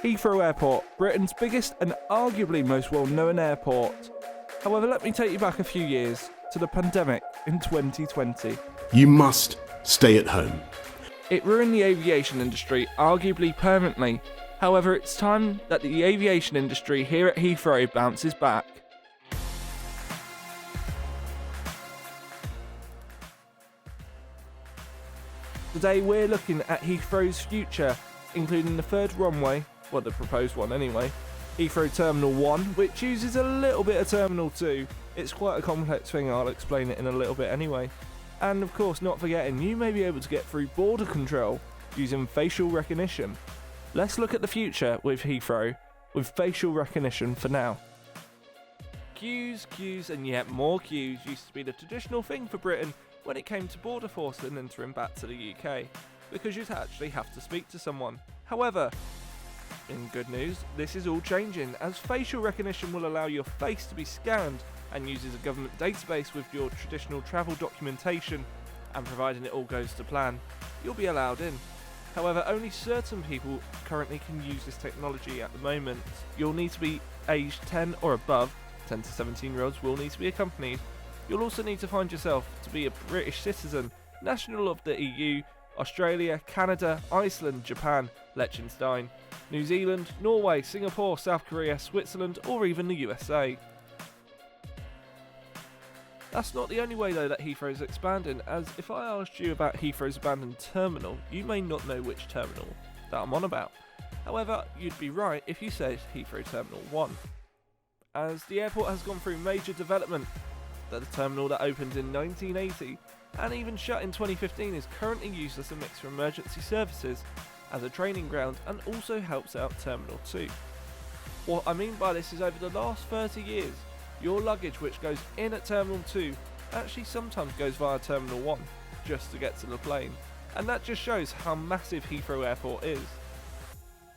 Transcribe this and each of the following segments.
Heathrow Airport, Britain's biggest and arguably most well-known airport. However, let me take you back a few years to the pandemic in 2020. You must stay at home. It ruined the aviation industry, arguably permanently. However, it's time that the aviation industry here at Heathrow bounces back. Today we're looking at Heathrow's future, including the third runway, well the proposed one anyway, Heathrow Terminal 1, which uses a little bit of Terminal 2. It's quite a complex thing, I'll explain it in a little bit anyway. And of course, not forgetting, you may be able to get through border control using facial recognition. Let's look at the future with Heathrow, with facial recognition for now. Queues, and yet more queues used to be the traditional thing for Britain when it came to border force and entering back to the UK, because you'd actually have to speak to someone. However, in good news, this is all changing, as facial recognition will allow your face to be scanned and uses a government database with your traditional travel documentation, and providing it all goes to plan, you'll be allowed in. However, only certain people currently can use this technology at the moment. You'll need to be aged 10 or above, 10 to 17-year-olds will need to be accompanied. You'll also need to find yourself to be a British citizen, national of the EU, Australia, Canada, Iceland, Japan, Liechtenstein, New Zealand, Norway, Singapore, South Korea, Switzerland, or even the USA. That's not the only way though that Heathrow is expanding, as if I asked you about Heathrow's abandoned terminal, you may not know which terminal that I'm on about. However, you'd be right if you said Heathrow Terminal 1, as the airport has gone through major development. The terminal that opened in 1980 and even shut in 2015 is currently used as a mix for emergency services, as a training ground, and also helps out Terminal 2. What I mean by this is, over the last 30 years, your luggage which goes in at Terminal 2 actually sometimes goes via Terminal 1 just to get to the plane, and that just shows how massive Heathrow Airport is.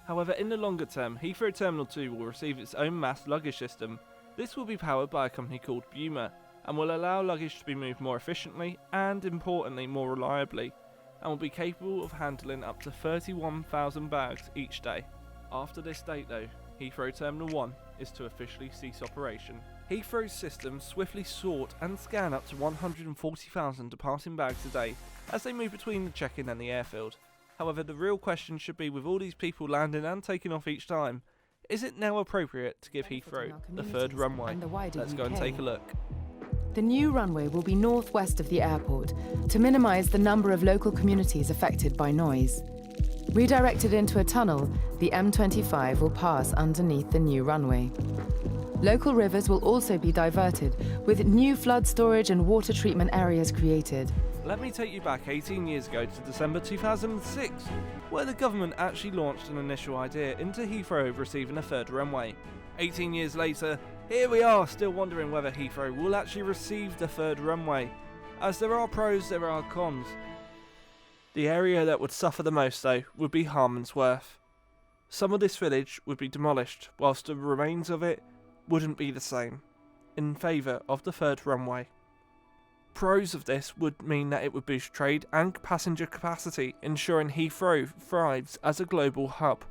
However, in the longer term, Heathrow Terminal 2 will receive its own mass luggage system. This will be powered by a company called Buma, and will allow luggage to be moved more efficiently and, importantly, more reliably, and will be capable of handling up to 31,000 bags each day. After this date though, Heathrow Terminal 1 is to officially cease operation. Heathrow's system swiftly sort and scan up to 140,000 departing bags a day as they move between the check-in and the airfield. However, the real question should be, with all these people landing and taking off each time, is it now appropriate to give Heathrow the third runway? Let's go and take a look. The new runway will be northwest of the airport to minimise the number of local communities affected by noise. Redirected into a tunnel, the M25 will pass underneath the new runway. Local rivers will also be diverted, with new flood storage and water treatment areas created. Let me take you back 18 years ago to December 2006, where the government actually launched an initial idea into Heathrow receiving a third runway. 18 years later, here we are still wondering whether Heathrow will actually receive the third runway. As there are pros, there are cons. The area that would suffer the most though would be Harmondsworth. Some of this village would be demolished, whilst the remains of it wouldn't be the same, in favour of the third runway. Pros of this would mean that it would boost trade and passenger capacity, ensuring Heathrow thrives as a global hub.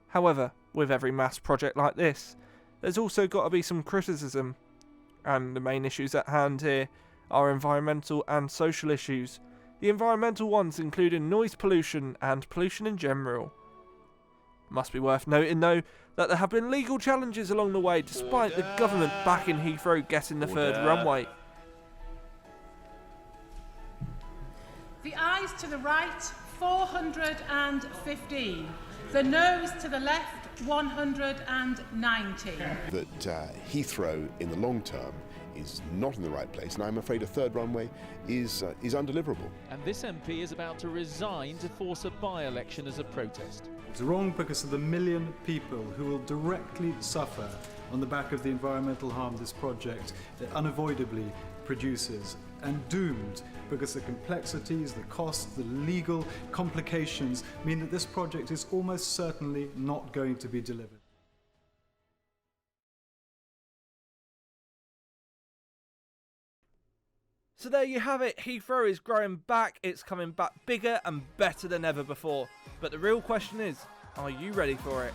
However, with every mass project like this, there's also got to be some criticism, and the main issues at hand here are environmental and social issues. The environmental ones including noise pollution and pollution in general. Must be worth noting though that there have been legal challenges along the way, despite the government backing Heathrow getting the third runway. The ayes to the right, 415. The noes to the left, 190. That Heathrow in the long term is not in the right place, and I'm afraid a third runway is undeliverable. And this MP is about to resign to force a by-election as a protest. It's wrong because of the million people who will directly suffer on the back of the environmental harm this project unavoidably produces, and doomed because the complexities, the costs, the legal complications mean that this project is almost certainly not going to be delivered. So there you have it, Heathrow is growing back, it's coming back bigger and better than ever before. But the real question is, are you ready for it?